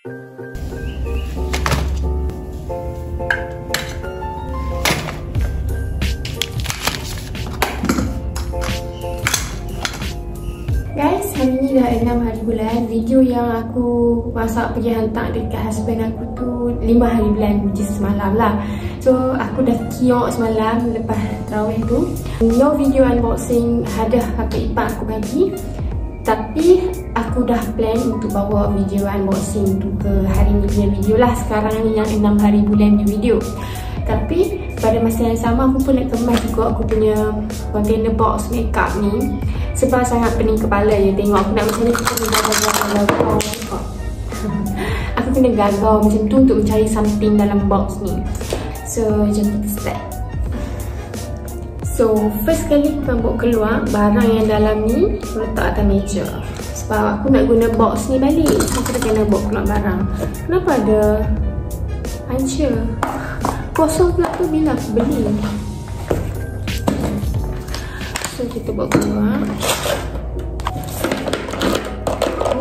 Guys, hari ni dah 6 hari bulan. Video yang aku masak pergi hantar dekat husband aku tu 5 hari bulan, which is semalam lah. So, aku dah kiok semalam lepas tarawih tu. No video unboxing hadiah kakak ipar aku bagi. Tapi, aku dah plan untuk bawa video unboxing tu ke hari ni punya video lah. Sekarang ni yang 6 hari bulan punya video. Tapi, pada masa yang sama aku pun nak kemas juga aku punya container box makeup ni. Sebab sangat pening kepala je tengok aku nak macam ni. Aku kena gagau. Aku kena gagau macam tu untuk mencari something dalam box ni. So, jom kita start. So, first kali aku akan bawa keluar barang yang dalam ni, aku letak atas meja. Sebab aku nak guna box ni balik, aku dah kena bawa keluar barang. Kenapa ada puncher? Kosong pula tu bila aku beli. So, kita bawa keluar.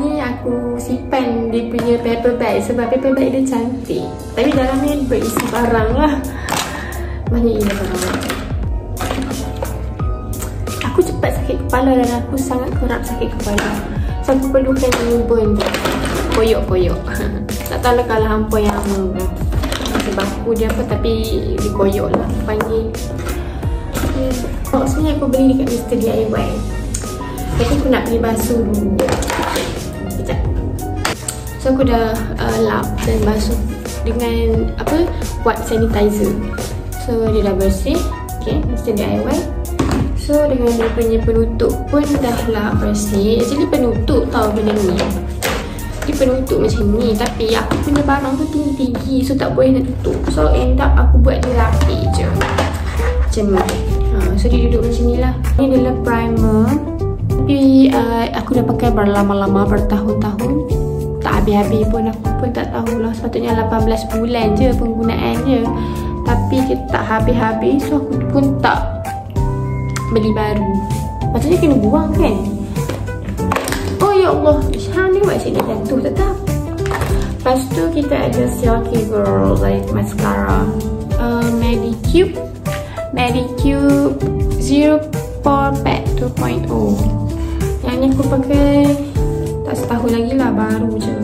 Ni aku simpan dia punya paper bag sebab paper bag dia cantik. Tapi dalamnya berisi barang lah. Banyak gila barang. Aku cepat sakit kepala dan aku sangat kerap sakit kepala. So, aku perlukan remover ni. Koyok-koyok. Tak tahu lah kalau hampa yang baku dia apa, tapi dikoyok lah panggil. Box ni aku beli dekat Mr. DIY. Tapi aku nak beli basuh dulu. Sekejap. So aku dah lap dan basuh dengan apa, wipe sanitizer. So dia dah bersih. Okay, Mr. DIY. So dengan dia punya penutup pun dah lap bersih. Actually penutup tau benda ni. Dia penutup macam ni, tapi aku punya barang tu tinggi-tinggi, so tak boleh nak tutup. So end up aku buat dia rapi je macam ni. So dia duduk macam ni lah. Ni adalah primer. Tapi aku dah pakai berlama-lama, bertahun-tahun. Tak habis-habis pun, aku pun tak tahulah. Sepatutnya 18 bulan je penggunaannya, tapi dia tak habis-habis. So aku pun tak beli baru. Patutnya kena buang kan. Oh ya Allah, Syah ni buat sini jatuh tetap. Lepas tu kita ada Silky Girl like mascara, Medicube Zero Pore Pad 2.0. Yang ni aku pakai tak setahun lagi lah, baru je.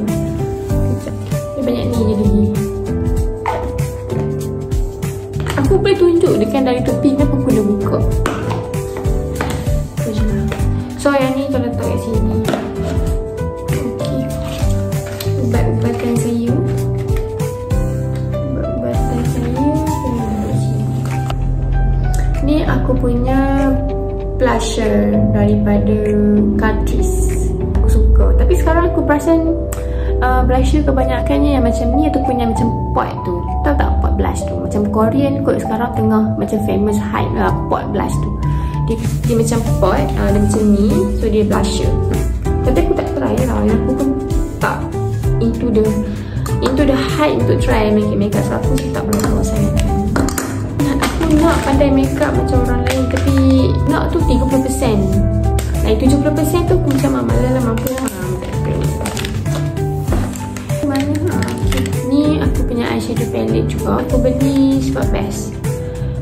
Dia banyak ni je lagi. Aku boleh tunjuk dekat dari tepi, kenapa aku dah buka. So yang ni kita letak kat sini. Okay. Ubat-ubatan saya. Ubat-ubatan saya kena duduk sini. Ni aku punya blusher daripada Catrice. Aku suka. Tapi sekarang aku perasan blusher kebanyakannya yang macam ni ataupun yang macam pot tu. Tahu tak pot blush tu? Macam Korean kot sekarang tengah macam famous hype lah pot blush tu. Dia macam pot, dia macam ni. So dia blusher. Tapi aku tak try lah. Aku pun tak into the hype untuk try make-up. So aku tak berapa sangat. Aku nak pandai make-up macam orang lain, tapi nak tu 30%. Lain 70% tu aku macam malas lah, mampu lah. Mana lah. Ni aku punya eyeshadow palette juga. Aku beli sebab best.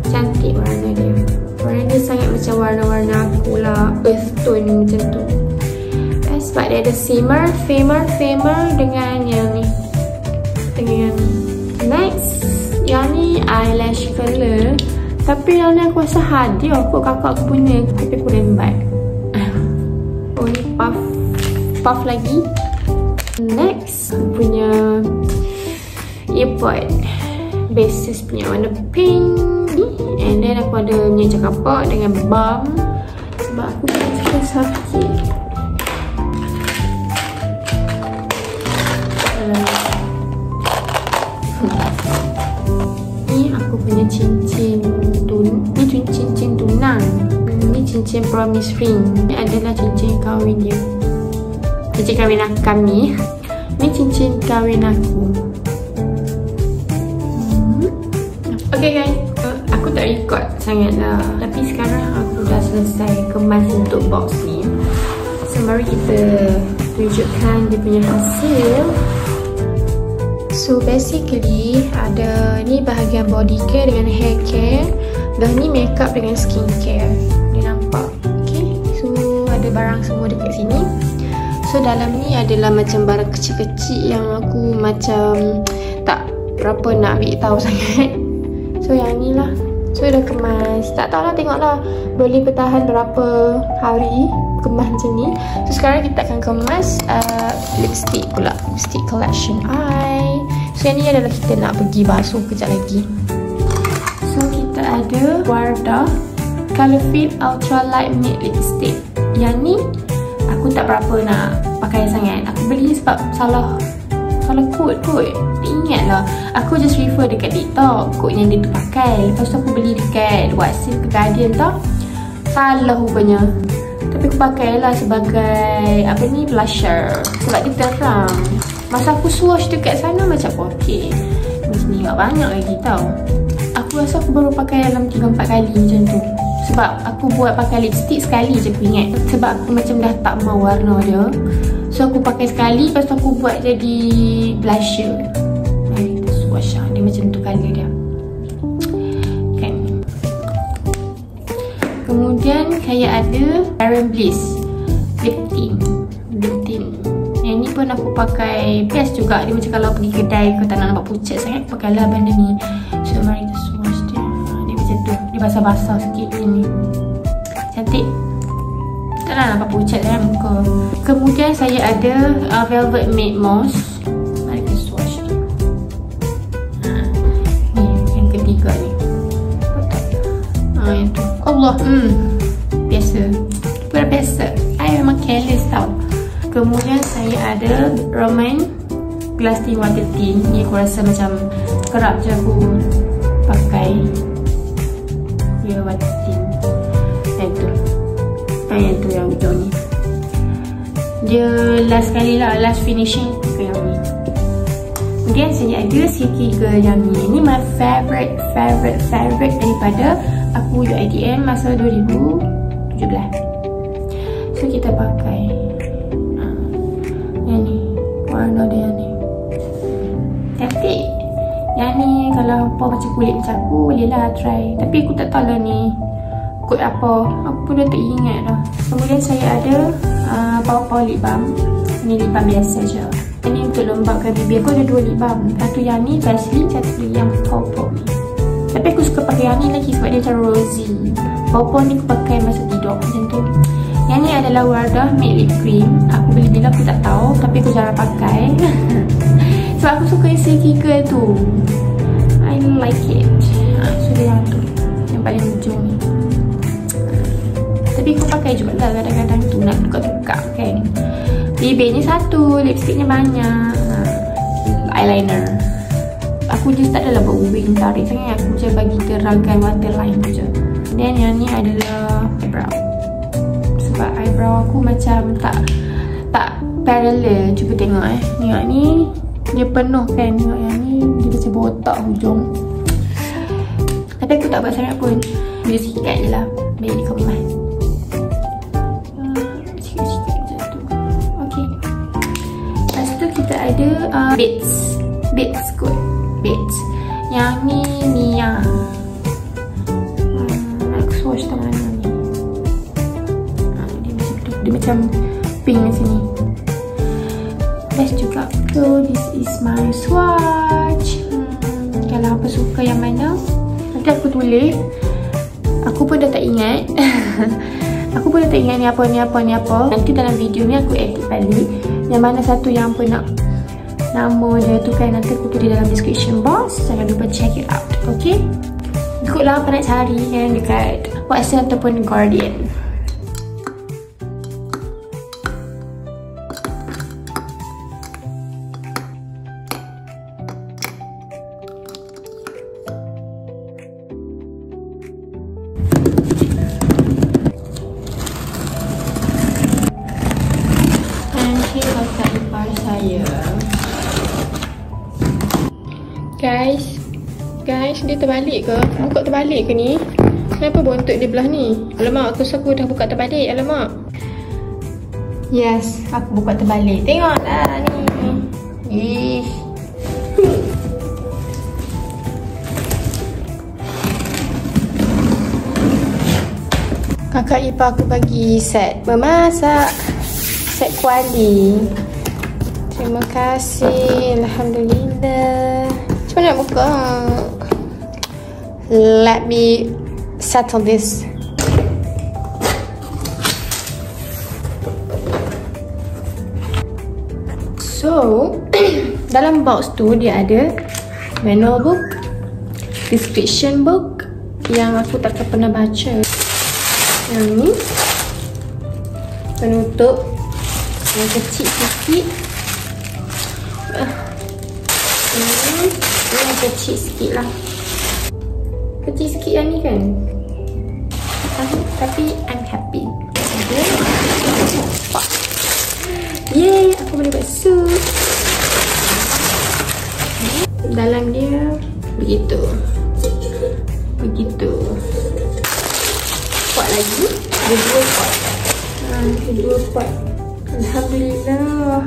Cantik warna dia. Warna dia sangat macam warna-warna aku lah, earth tone macam tu. Sebab dia ada Famer dengan yang ni. Dengan next, yang ni eyelash color. Tapi yang ni aku rasa hadiah aku kakak aku punya, tapi aku rembat. Oh ni puff lagi. Next, aku punya earpod basis punya warna pink. And then aku ada minyak kapak dengan balm sebab aku suka sakit. Ni aku punya cincin tunang. Ni cincin promise ring. Ni adalah cincin kahwin dia. Cincin kahwin kami. Ni cincin kahwin aku. Okay guys, aku tak record sangat lah, tapi sekarang aku dah selesai kemas untuk box ni. So mari kita tunjukkan dia punya hasil. So basically ada ni bahagian body care dengan hair care, dan ni makeup dengan skin care. Dia nampak. Okay, so ada barang semua dekat sini. So dalam ni adalah macam barang kecil-kecil yang aku macam tak berapa nak ambil tahu sangat. So yang ni lah. So dah kemas. Tak tahulah, tengoklah boleh bertahan berapa hari kemas macam ni. So sekarang kita akan kemas lipstick pula. Lipstick collection eye. So yang ni adalah kita nak pergi basuh kejap lagi. So kita ada Wardah Colorfit Ultra Light Matte Lipstick. Yang ni aku tak berapa nak pakai sangat. Aku beli sebab salah kod kot. Tak ingat lah. Aku just refer dekat TikTok kod yang dia tu pakai. Lepas tu aku beli dekat Watsons ke Guardian tau. Salah rupanya. Tapi aku pakai lah sebagai apa ni, blusher. Sebab dia terang. Masa aku swatch dekat sana macam okey. Ni tak banyak lagi tau. Aku rasa aku baru pakai dalam 3-4 kali macam tu. Sebab aku buat pakai lipstick sekali je aku ingat. Sebab aku macam dah tak mau warna dia. So aku pakai sekali, lepas tu aku buat jadi blusher. Kita swatch lah. Dia macam tu colour dia. Kan. Kemudian saya ada Aaron Bliss Lip Tint. Yang ni pun aku pakai best juga. Dia macam kalau pergi kedai kau tak nak nampak pucat sangat, pakailah benda ni. So mari kita swatch dia. Dia macam tu. Dia basah-basah sikit ni. Cantik. Tak nak nampak pucat dalam muka. Kemudian saya ada Velvet Matte Mousse. Mari kita swatch ni. Ni yang ketiga ni. Yang tu. Allah. Biasa. Bukan biasa. I memang careless tau. Kemudian saya ada Roman Glass Tint Water Tint. Ni aku rasa macam kerap je aku pakai. Ya, water tint. Yang tu. Yang tu yang hujung ni. Dia last kali lah, last finishing ke yang ni. Kemudian saya ada Silky Girl yang ni. Ini my favorite daripada aku UiTM masa 2017. So kita pakai yang ni. Warna dia yang ni. Cantik. Yang ni kalau hampa macam kulit macam aku, boleh lah try. Tapi aku tak tahu lah ni kod apa. Aku pun dah tak ingat dah. Kemudian saya ada Power Lip Balm. Ini lip balm biasa je. Ini untuk lembapkan bibir. Aku ada 2 lip balm. Satu yang ni Vaseline, satu yang Power ni. Tapi aku suka pakai yang ni lagi sebab dia macam rosy. Power ni aku pakai masa tidur macam tu. Yang ni adalah Wardah Matte Lip Cream. Aku beli bila aku tak tahu, tapi aku jarang pakai. Sebab aku suka yang Silky Girl tu. I like it. So dia yang tu, yang paling hujung ni. Tapi aku pakai juga lah kadang-kadang tu nak tukar-tukar kan. Bibirnya satu, lipsticknya banyak. Eyeliner. Aku just tak adalah buat wing tarik sangat. Aku macam bagi terangkan waterline je. Dan yang ni adalah eyebrow. Sebab eyebrow aku macam tak parallel. Cuba tengok Tengok ni dia penuh kan. Tengok yang ni dia macam botak hujung. Tapi aku tak buat sangat pun. Dia sikit je lah. Biar dia kemas. Sikit-sikit macam tu. Okay. Lepas tu kita ada Beats kot. Beats. Yang ni Nia. Nak swatch tangan ni. Dia macam tu. Dia macam pink macam ni. Best juga. So this is my swatch. Kalau apa suka yang mana, nanti aku tulis. Aku pun dah tak ingat. Aku pun dah tak ingat ni apa. Nanti dalam video ni aku edit balik. Yang mana satu yang apa nak nama dia tu kan, nanti aku tulis dalam description box. Jangan lupa check it out. Okay. Ikutlah apa nak cari kan dekat Watsons ataupun Guardian. Guys, dia terbalik ke? Buka terbalik ke ni? Kenapa bontot dia belah ni? Alamak, aku rasa aku dah buka terbalik. Alamak. Yes, aku buka terbalik. Tengok lah ni. Kakak ipar aku bagi set memasak, set kuali. Terima kasih, alhamdulillah. Macam mana nak buka? Let me settle this. So, dalam box tu dia ada manual book, description book yang aku takkan pernah baca. Yang ni penutup yang kecil sikit. Ini yang kecil sikit lah. Kecil sikit yang ni kan. Tapi I'm happy. Yeay, aku boleh buat sup. Dalam dia begitu. Pot lagi. Ada 2 pot. Ada 2 pot. Alhamdulillah.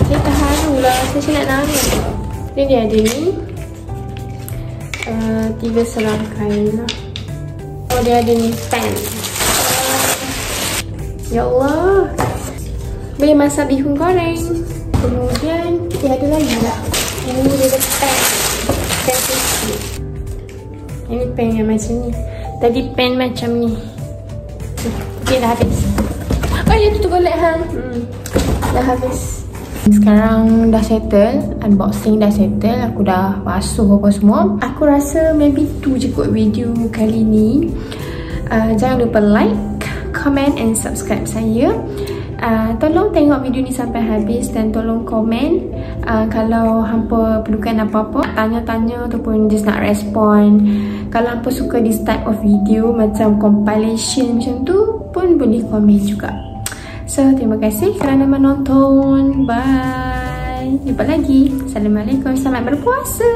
Saya terharu lah. Saya nak nangis. Ni dia ada ni. 3 serangkai lah. Oh, dia ada ni pen. Ya Allah. Boleh masak bihun goreng. Kemudian dia ada lagi lah. Ini dia ada pen. Pen sikit. Ini pen yang macam ni. Tadi pen macam ni. Okay, dah habis. Oh, dia tutup golek ha. Dah habis. Sekarang dah settle. Unboxing dah settle. Aku dah basuh apa semua. Aku rasa maybe tu je kot video kali ni. Jangan lupa like, comment and subscribe saya. Tolong tengok video ni sampai habis dan tolong komen kalau hampa perlukan apa-apa, tanya-tanya ataupun just nak respon. Kalau hampa suka this type of video macam compilation macam tu pun boleh komen juga. So, terima kasih kerana menonton. Bye. Jumpa lagi. Assalamualaikum. Selamat berpuasa.